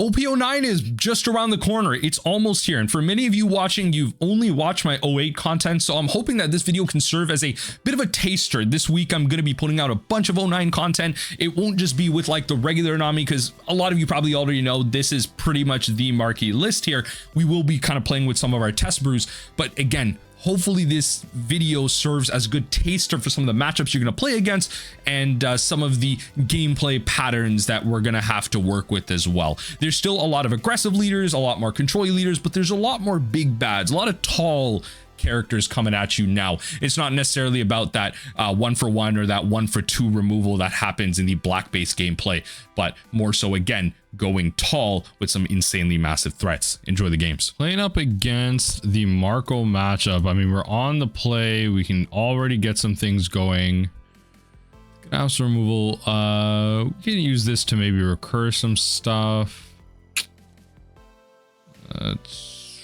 OP09 is just around the corner. It's almost here. And for many of you watching, you've only watched my 08 content. So I'm hoping that this video can serve as a bit of a taster. This week, I'm going to be putting out a bunch of 09 content. It won't just be with like the regular Nami, because a lot of you probably already know this is pretty much the marquee list here. We will be kind of playing with some of our test brews. But again, hopefully this video serves as a good taster for some of the matchups you're going to play against and some of the gameplay patterns that we're going to have to work with as well. There's still a lot of aggressive leaders, a lot more control leaders, but there's a lot more big bads, a lot of tall characters coming at you now. It's not necessarily about that 1-for-1 or that 1-for-2 removal that happens in the black base gameplay, but more so again going tall with some insanely massive threats. Enjoy the games. Playing up against the Marco matchup, I mean, we're on the play, we can already get some things going. House removal, we can use this to maybe recur some stuff. Let's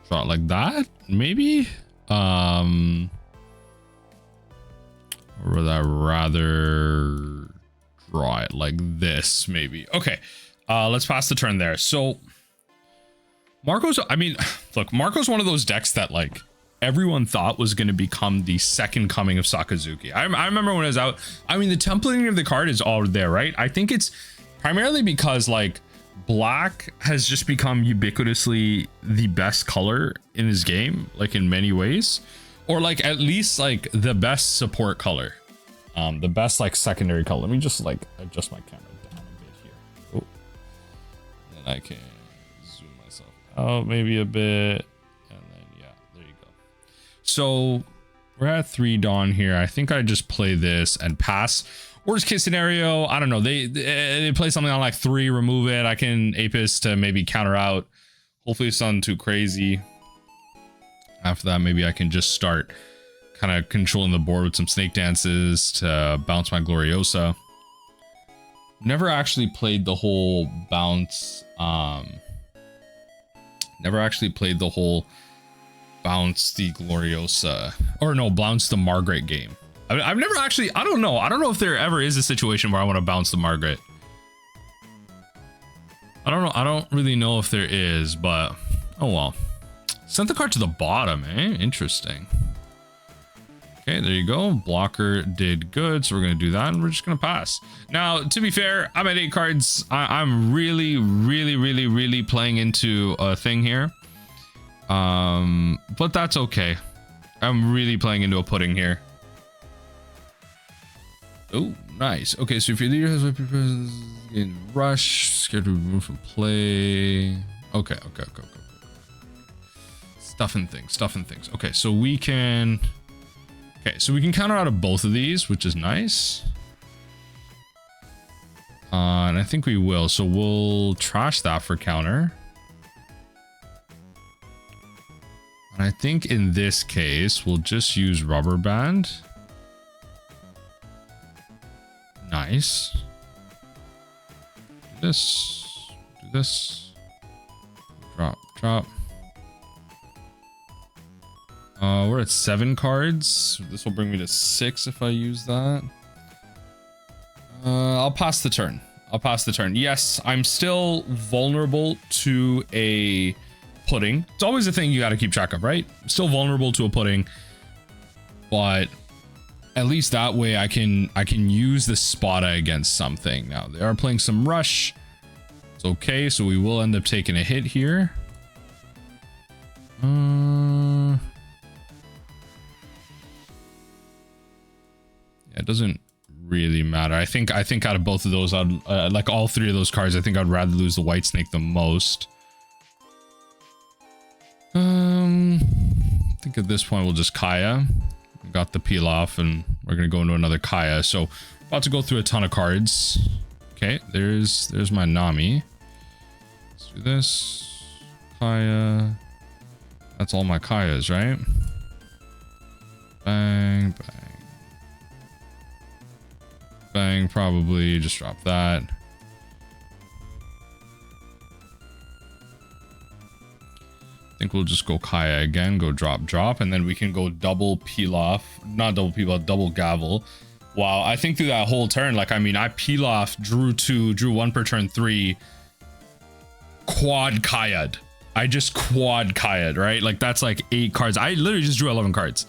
draw it like that, maybe. Or would I rather draw it like this, maybe? Okay, let's pass the turn there. So Marco's, I mean, look, Marco's one of those decks that like everyone thought was going to become the second coming of Sakazuki. I remember when it was out, I mean, the templating of the card is all there, right? I think it's primarily because like black has just become ubiquitously the best color in his game, like in many ways, or like at least like the best support color, the best like secondary color. Let me just like adjust my camera down a bit here. Oh, and I can zoom myself out maybe a bit, and then yeah, there you go. So we're at 3 Dawn here. I think I just play this and pass. Worst case scenario, I don't know, they play something on like 3, remove it. I can Apis to maybe counter out. Hopefully it's not too crazy. After that, maybe I can just start kind of controlling the board with some snake dances to bounce my Gloriosa. Never actually played the whole bounce, never actually played the whole bounce the Gloriosa, or no, bounce the Margaret game. I've never actually, I don't know if there ever is a situation where I want to bounce the Margaret. I don't know, I don't really know if there is, but oh well. Sent the card to the bottom, eh? Interesting. Okay, there you go. Blocker did good, so we're gonna do that and we're just gonna pass. Now, to be fair, I'm at 8 cards. I'm really playing into a thing here. But that's okay. I'm really playing into a pudding here. Oh, nice. Okay, so if your leader has weapon in rush, scared to remove from play. Okay. Stuffing things. Okay, so we can. Okay, so we can counter out of both of these, which is nice. And I think we will. So we'll trash that for counter. And I think in this case, we'll just use rubber band. Nice. Do this. Drop. We're at 7 cards. This will bring me to 6 if I use that. I'll pass the turn. Yes, I'm still vulnerable to a pudding. It's always a thing you got to keep track of, right? Still vulnerable to a pudding, but at least that way I can use the Spada against something. Now they are playing some rush. It's okay, so we will end up taking a hit here. Yeah, it doesn't really matter. I think out of both of those, I'd like all 3 of those cards, I think I'd rather lose the White Snake the most. I think at this point we'll just Kaya. We got the peel off and we're gonna go into another Kaya. So about to go through a ton of cards. Okay, there's my Nami. Let's do this. Kaya. That's all my Kayas, right? Bang. Probably just drop that. I think we'll just go Kaya again, go drop, and then we can go double peel off, not double peel off, double gavel. Wow, I think through that whole turn, like, I mean, I peel off, drew 2, drew 1 per turn 3, quad Kayad. I just quad Kayad, right? Like that's like 8 cards. I literally just drew 11 cards.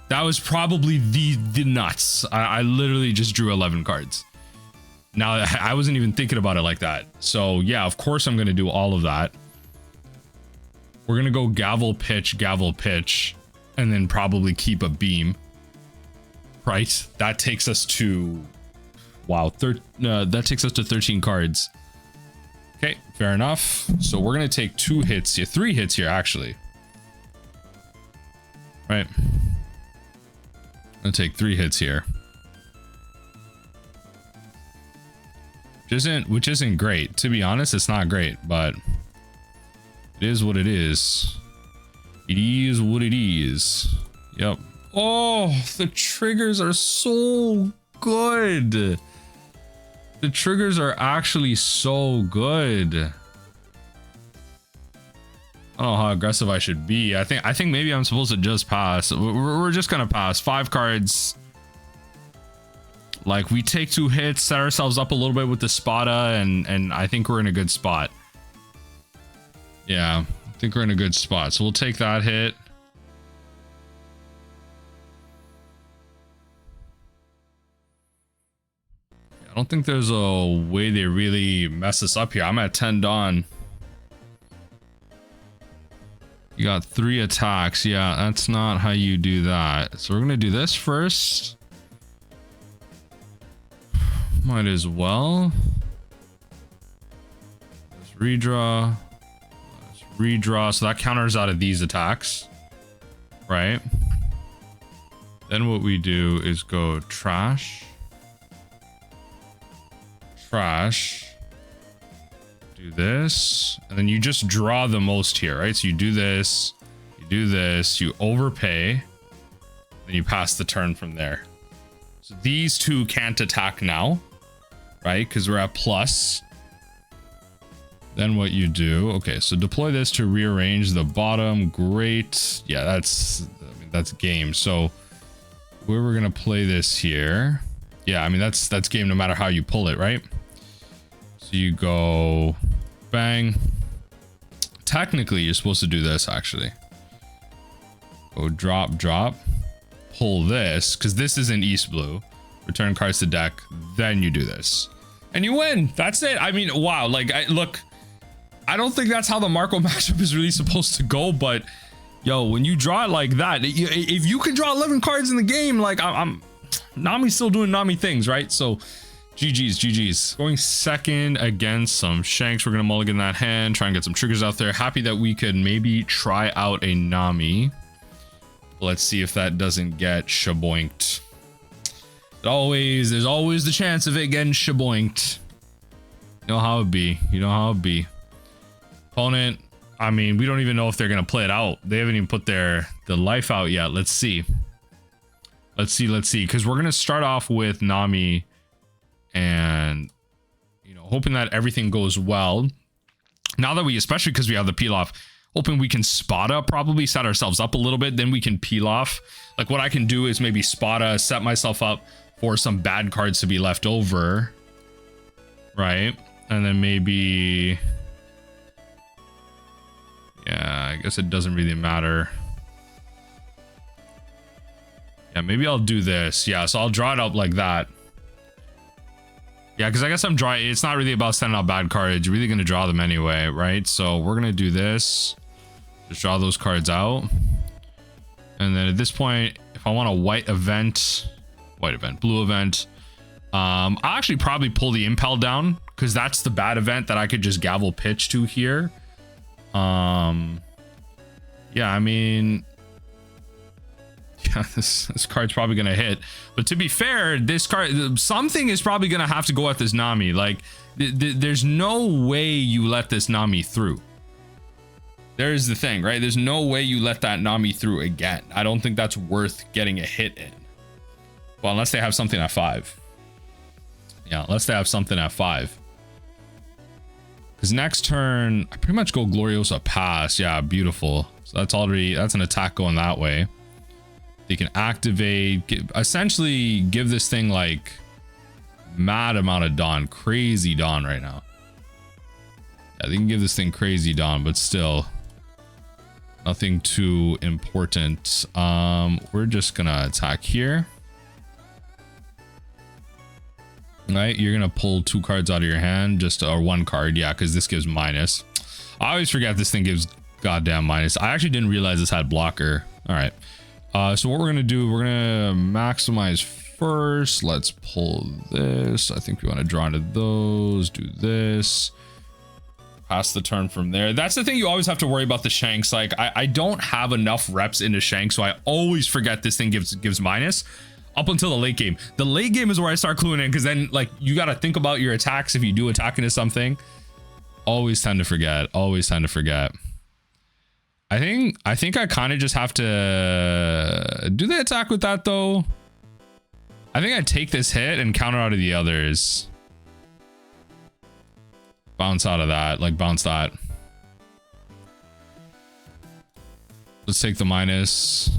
That was probably the nuts. I literally just drew 11 cards. Now I wasn't even thinking about it like that. So yeah, of course I'm gonna do all of that. We're gonna go gavel pitch, and then probably keep a beam. Right? That takes us to, wow, that takes us to 13 cards. Okay, fair enough. So we're gonna take 2 hits here, 3 hits here actually. Right. I'm gonna take 3 hits here. Which isn't great. To be honest, it's not great, but it is what it is. It is what it is. Yep. Oh, the triggers are so good. The triggers are actually so good. I don't know how aggressive I should be. I think maybe I'm supposed to just pass. We're just gonna pass 5 cards. Like we take 2 hits, set ourselves up a little bit with the Spada, and I think we're in a good spot. Yeah, I think we're in a good spot. So we'll take that hit. I don't think there's a way they really mess us up here. I'm at 10 Dawn. You got 3 attacks. Yeah, that's not how you do that. So we're gonna do this first. Might as well. Let's redraw. Let's redraw. So that counters out of these attacks. Right? Then what we do is go trash. Trash. Do this. And then you just draw the most here, right? So you do this. You do this. You overpay. Then you pass the turn from there. So these 2 can't attack now. Right? Because we're at plus. Then what you do, okay, so deploy this to rearrange the bottom. Great. Yeah, that's game. So where we're gonna play this here. Yeah, I mean that's game no matter how you pull it, right? So you go bang. Technically you're supposed to do this actually. Go drop, pull this, because this is in East Blue. Return cards to deck, then you do this. And you win. That's it. I mean, wow. Like, look, I don't think that's how the Marco matchup is really supposed to go, but yo, when you draw it like that, if you can draw 11 cards in the game, like Nami's still doing Nami things, right? So GG's. Going second against some Shanks. We're gonna mulligan that hand, try and get some triggers out there. Happy that we could maybe try out a Nami. Let's see if that doesn't get shaboinked. There's always the chance of it getting shaboinked. You know how it be. You know how it be. Opponent, I mean, we don't even know if they're gonna play it out. They haven't even put the life out yet. Let's see. Let's see. Because we're gonna start off with Nami, and you know, hoping that everything goes well. Now that especially because we have the peel off, hoping we can Spada, probably set ourselves up a little bit. Then we can peel off. Like what I can do is maybe Spada, set myself up for some bad cards to be left over, right? And then maybe, yeah, I guess it doesn't really matter. Yeah, maybe I'll do this. Yeah, so I'll draw it up like that. Yeah, because I guess I'm drawing. It's not really about sending out bad cards. You're really going to draw them anyway, right? So we're going to do this. Just draw those cards out. And then at this point, if I want a blue event, I'll actually probably pull the impel down, because that's the bad event that I could just gavel pitch to here. Yeah, I mean, yeah, this card's probably gonna hit. But to be fair, this card, something is probably gonna have to go at this Nami. Like, there's no way you let this Nami through. There's the thing, right? There's no way you let that Nami through again. I don't think that's worth getting a hit in. Well, unless they have something at 5. Yeah, unless they have something at 5. Because next turn, I pretty much go Gloriosa pass. Yeah, beautiful. So that's an attack going that way. They can activate, essentially give this thing like mad amount of Dawn, crazy Dawn right now. Yeah, they can give this thing crazy Dawn, but still nothing too important. We're just gonna attack here. Right, you're gonna pull 2 cards out of your hand, just or 1 card, yeah, because this gives minus. I always forget this thing gives goddamn minus. I actually didn't realize this had blocker. All right, so what we're gonna do, we're gonna maximize first. Let's pull this. I think we want to draw into those, do this, pass the turn from there. That's the thing, you always have to worry about the Shanks. Like I don't have enough reps into Shanks, so I always forget this thing gives minus up until the late game. The late game is where I start cluing in, because then like you got to think about your attacks if you do attack into something. Always tend to forget. Always tend to forget. I think I kind of just have to do the attack with that though. I think I take this hit and counter out of the others. Bounce out of that, like bounce that. Let's take the minus.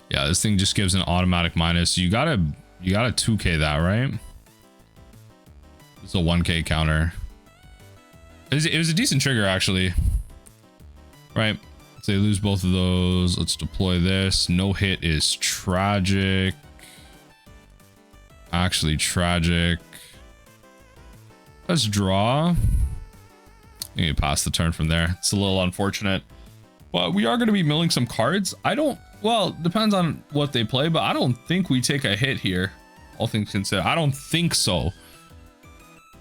Yeah, this thing just gives an automatic minus. You gotta 2k that, right? It's a 1k counter. It was a decent trigger actually. Right. So they lose both of those. Let's deploy this. No hit is tragic. Actually tragic. Let's draw. You need to pass the turn from there. It's a little unfortunate. But we are going to be milling some cards. Well, depends on what they play, but I don't think we take a hit here. All things considered, I don't think so.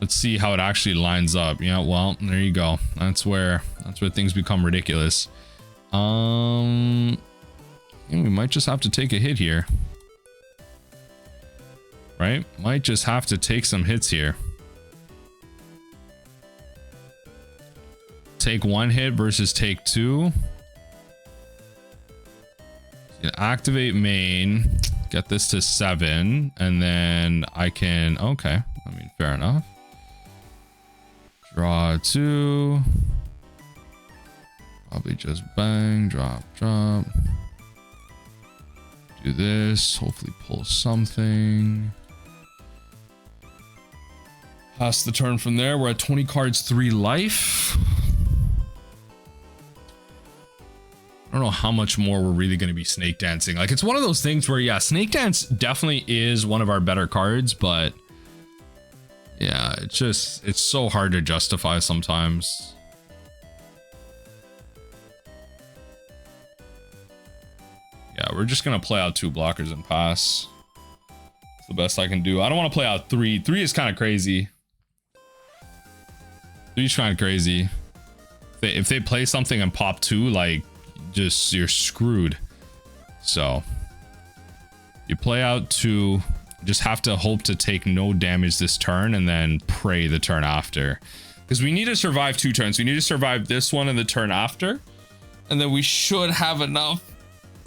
Let's see how it actually lines up. Yeah, well, there you go. That's where things become ridiculous. We might just have to take a hit here. Right? Might just have to take some hits here. Take 1 hit versus take 2. Activate main, get this to 7, and then I can, okay, I mean, fair enough. Draw 2. Probably just bang, drop. Do this, hopefully pull something. Pass the turn from there. We're at 20 cards, 3 life. I don't know how much more we're really going to be snake dancing. Like, it's one of those things where, yeah, snake dance definitely is one of our better cards, but yeah, it's so hard to justify sometimes. Yeah, we're just going to play out 2 blockers and pass. It's the best I can do. I don't want to play out 3. 3 is kind of crazy. 3 is kind of crazy. If they play something and pop 2, like, just you're screwed. So you play out 2, just have to hope to take no damage this turn and then pray the turn after, because we need to survive 2 turns. We need to survive this one and the turn after, and then we should have enough.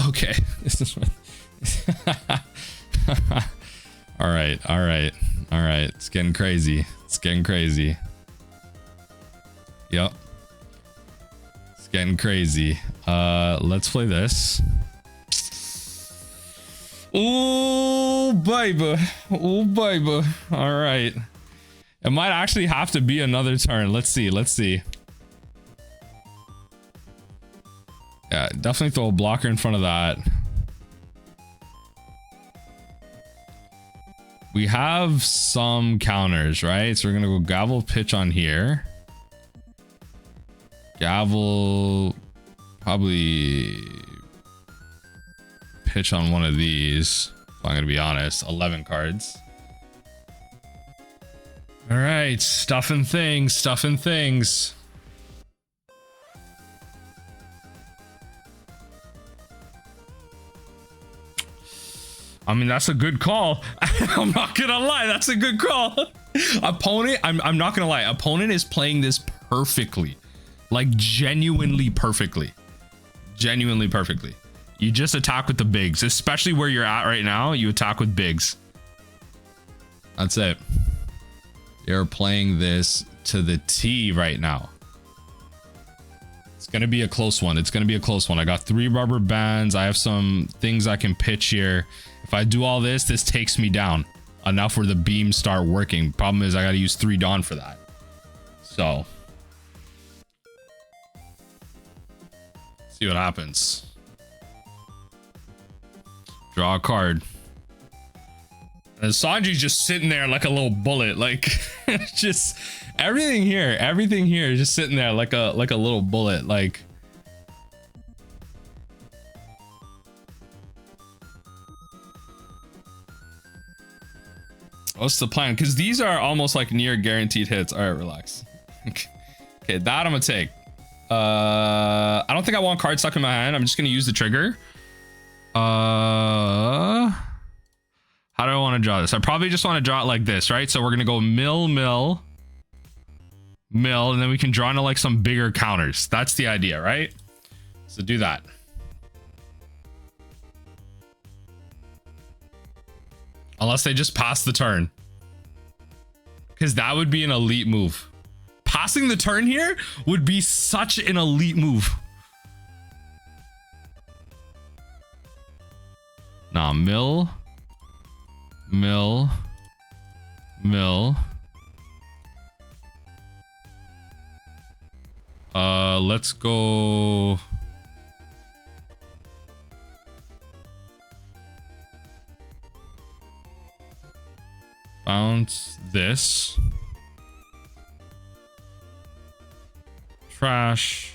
Okay. This is all right. It's getting crazy. Yep, it's getting crazy. Let's play this. Oh baby. All right, it might actually have to be another turn. Let's see. Yeah, definitely throw a blocker in front of that. We have some counters, right? So we're gonna go gavel pitch on here. Gavel, probably pitch on one of these, if I'm gonna be honest. 11 cards. All right, stuffing things. I mean, that's a good call. I'm not gonna lie, that's a good call. Opponent, I'm not gonna lie, opponent is playing this perfectly. Like, genuinely perfectly. You just attack with the bigs, especially where you're at right now. You attack with bigs. That's it. They're playing this to the T right now. It's gonna be a close one. I got 3 rubber bands. I have some things I can pitch here. If I do all this, this takes me down. enough where the beams start working. Problem is I got to use 3 Dawn for that. So see what happens. Draw a card. And Sanji's just sitting there like a little bullet, like just everything here is just sitting there like a little bullet. Like what's the plan? Because these are almost like near guaranteed hits. All right, relax. Okay, that I'm gonna take. I don't think I want cards stuck in my hand. I'm just gonna use the trigger. How do I want to draw this? I probably just want to draw it like this, right? So we're gonna go mill, mill, mill, and then we can draw into like some bigger counters. That's the idea, right? So do that. Unless they just pass the turn, because that would be an elite move. Passing the turn here would be such an elite move. Nah, mill, mill, mill. Let's go. Bounce this. Trash.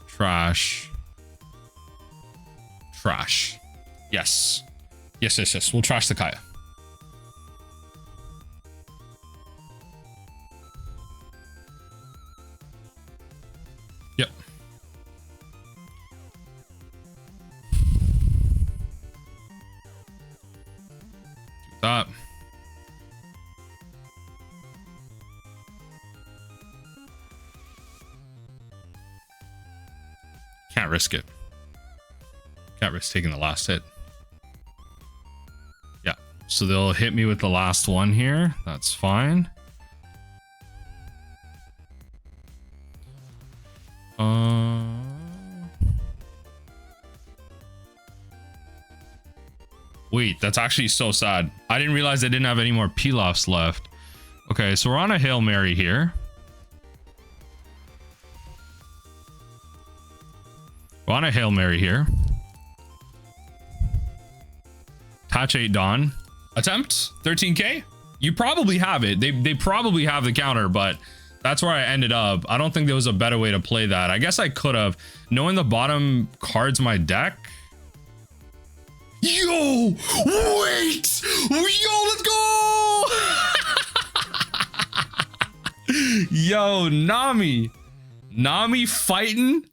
Trash. Trash. Yes. Yes, yes, yes. We'll trash the Kaya. Yep. Do that. Can't risk it. Can't risk taking the last hit. Yeah, so they'll hit me with the last one here. That's fine. Wait, that's actually so sad. I didn't realize I didn't have any more Pilafs left. Okay, so we're on a Hail Mary here. We're on a Hail Mary here. Touch 8 Dawn. Attempt 13k. You probably have it. They probably have the counter, but that's where I ended up. I don't think there was a better way to play that. I guess I could have. Knowing the bottom cards in my deck. Yo, wait. Yo, let's go. Yo, Nami. Nami fighting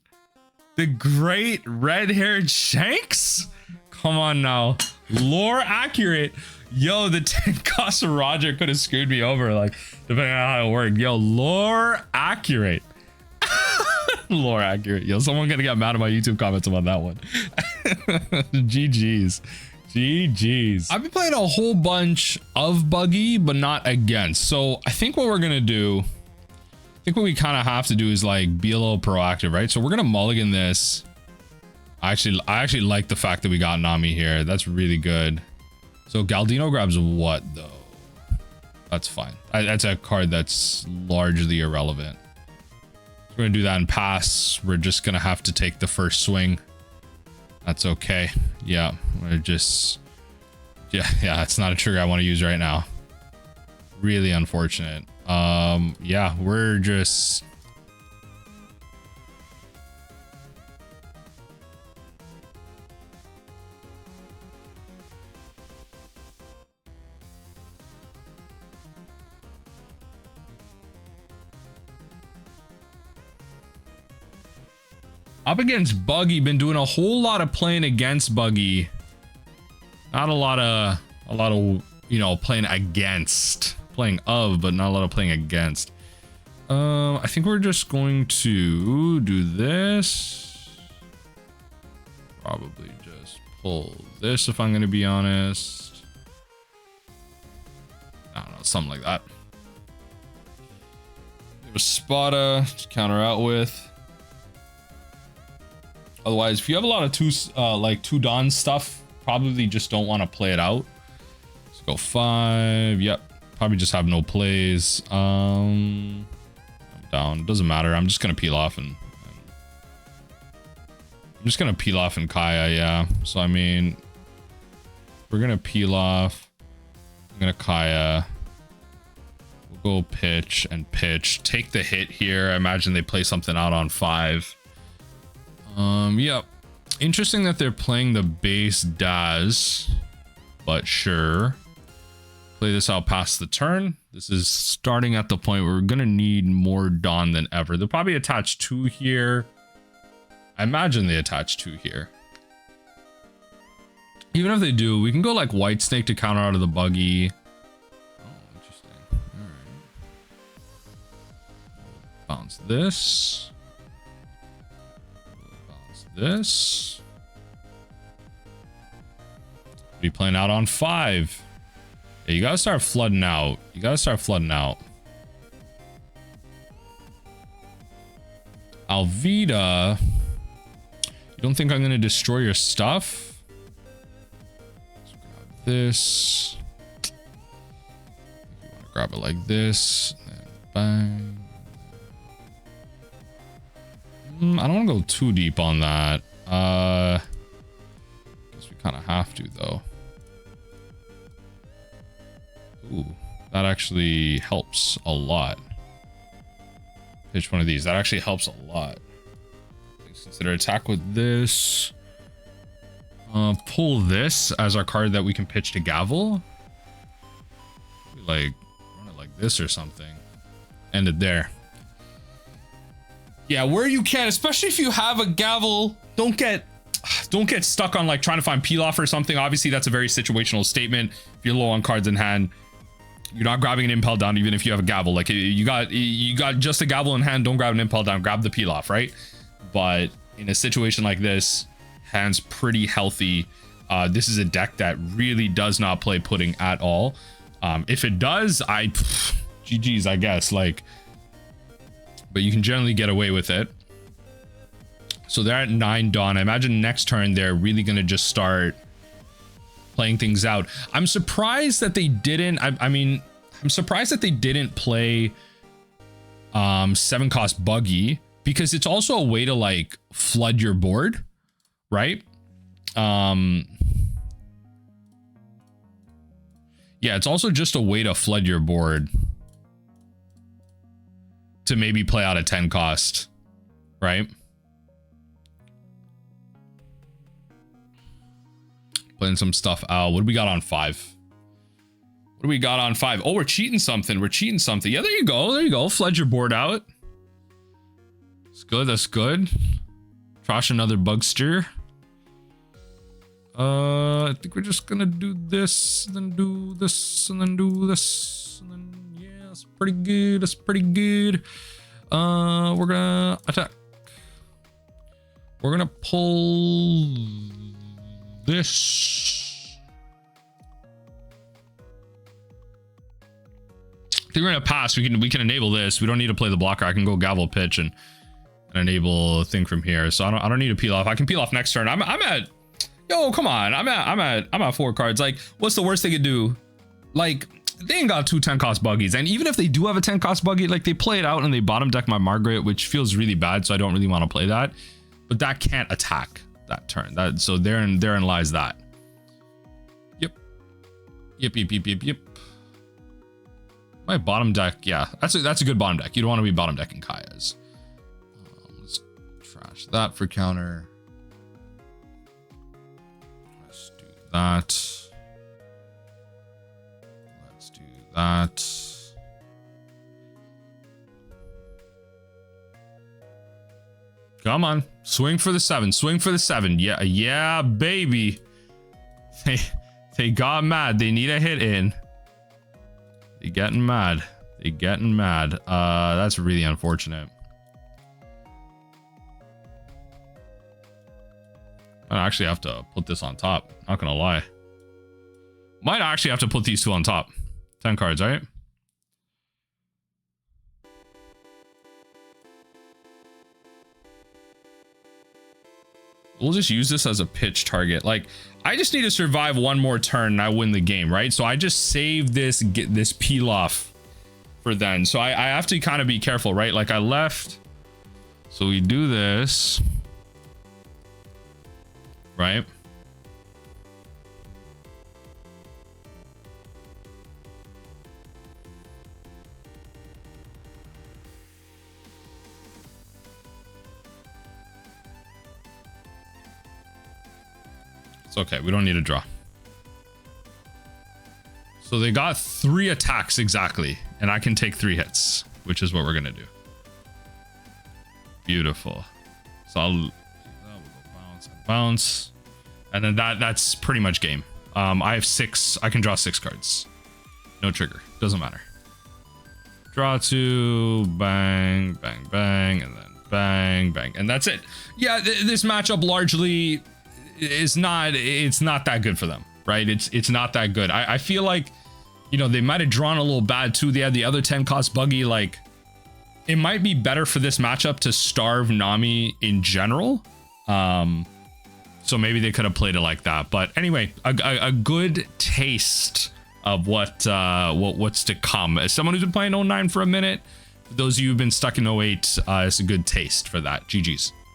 the great red-haired Shanks? Come on now. Lore accurate. Yo, the 10 cost of Roger could have screwed me over, like, depending on how it worked. Yo, lore accurate. Lore accurate. Yo, someone gonna get mad at my YouTube comments about that one. GG's. GG's. I've been playing a whole bunch of Buggy, but not against. So I think what we're gonna do, I think what we kind of have to do is like be a little proactive, right? So we're gonna mulligan this. I actually like the fact that we got Nami here. That's really good. So Galdino grabs what though? That's fine. That's a card that's largely irrelevant. So we're gonna do that and pass. We're just gonna have to take the first swing. That's okay. Yeah, we're just, yeah, it's not a trigger I want to use right now. Really unfortunate. Yeah, we're just, up against Buggy. Been doing a whole lot of playing against Buggy. Not a lot of, you know, playing against. Playing of, but not a lot of playing against. I think we're just going to do this. Probably just pull this if I'm going to be honest. I don't know, something like that. Give a Spada to counter out with. Otherwise, if you have a lot of two Dawn stuff, probably just don't want to play it out. Let's Go 5. Yep. Probably just have no plays. I'm down. Doesn't matter. I'm just gonna peel off and I'm just gonna peel off and Kaya, yeah. So I mean, we're gonna peel off. I'm gonna Kaya. We'll go pitch and pitch. Take the hit here. I imagine they play something out on 5. Yep. Interesting that they're playing the base Daz, but sure. Play this out past the turn. This is starting at the point where we're gonna need more Dawn than ever. They'll probably attach 2 here. I imagine they attach 2 here. Even if they do, we can go like White Snake to counter out of the Buggy. Oh, interesting. All right. Bounce this. Bounce this. What are you playing out on 5? Yeah, you gotta start flooding out. You gotta start flooding out. Alvida. You don't think I'm gonna destroy your stuff? Let's grab this. You wanna grab it like this. And bang. I don't wanna go too deep on that. Guess we kind of have to though. Ooh, that actually helps a lot. Pitch one of these. That actually helps a lot. Consider attack with this. Pull this as our card that we can pitch to Gavel. Like, run it like this or something. End it there. Yeah, where you can, especially if you have a Gavel, don't get stuck on like trying to find peel off or something. Obviously, that's a very situational statement. If you're low on cards in hand, you're not grabbing an impel down even if you have a Gavel. Like you got just a Gavel in hand, don't grab an impel down, grab the peel off, right? But in a situation like this, hand's pretty healthy. This is a deck that really does not play pudding at all. If it does, GG's, I guess, like, but you can generally get away with it. So they're at 9 Dawn. I imagine next turn they're really gonna just start playing things out. I'm surprised that they didn't. I'm surprised that they didn't play 7-cost Buggy, because it's also a way to like flood your board, right? Yeah, it's also just a way to flood your board to maybe play out a 10 cost, right? Playing some stuff out. What do we got on 5? What do we got on 5? Oh, we're cheating something. We're cheating something. Yeah, there you go. There you go. Flood your board out. That's good. That's good. Trash another Bugster. I think we're just gonna do this, and then do this, and then do this, and then yeah, that's pretty good. That's pretty good. We're gonna attack. We're gonna pull this. I think we're gonna pass. We can enable this. We don't need to play the blocker. I can go Gavel pitch and enable a thing from here. So I don't need to peel off. I can peel off next turn. I'm at, yo, come on. I'm at 4 cards. Like, what's the worst they could do? Like, they ain't got 2 10-cost Buggies. And even if they do have a 10-cost Buggy, like, they play it out and they bottom deck my Margaret, which feels really bad. So I don't really want to play that. But that can't attack that turn. So therein lies that. Yep. Yep. My bottom deck, yeah, that's a good bottom deck. You don't want to be bottom decking Kaya's. Let's trash that for counter. Let's do that. Let's do that. Come on, swing for the 7. Swing for the 7. Yeah, baby. They got mad. They need a hit in. They getting mad. That's really unfortunate. I actually have to put this on top. Not gonna lie. Might actually have to put these 2 on top. 10 cards, right? we'll just use this as a pitch target. Like, I just need to survive one more turn and I win the game, right? So I just save this, get this peel off for then. So I have to kind of be careful, right? Like I left. So we do this, right? It's okay. We don't need a draw. So they got 3 attacks exactly, and I can take 3 hits, which is what we're gonna do. Beautiful. So I'll go bounce and bounce, and then that's pretty much game. I have 6. I can draw 6 cards. No trigger. Doesn't matter. Draw 2, bang, bang, bang, and then bang, bang, and that's it. Yeah, this matchup largely is not. It's not that good for them, right? It's not that good. I feel like, you know, they might have drawn a little bad too. They had the other 10 cost Buggy. Like, it might be better for this matchup to starve Nami in general. So maybe they could have played it like that. But anyway, a good taste of what's to come. As someone who's been playing 09 for a minute, for those of you who've been stuck in 08, it's a good taste for that. GG's.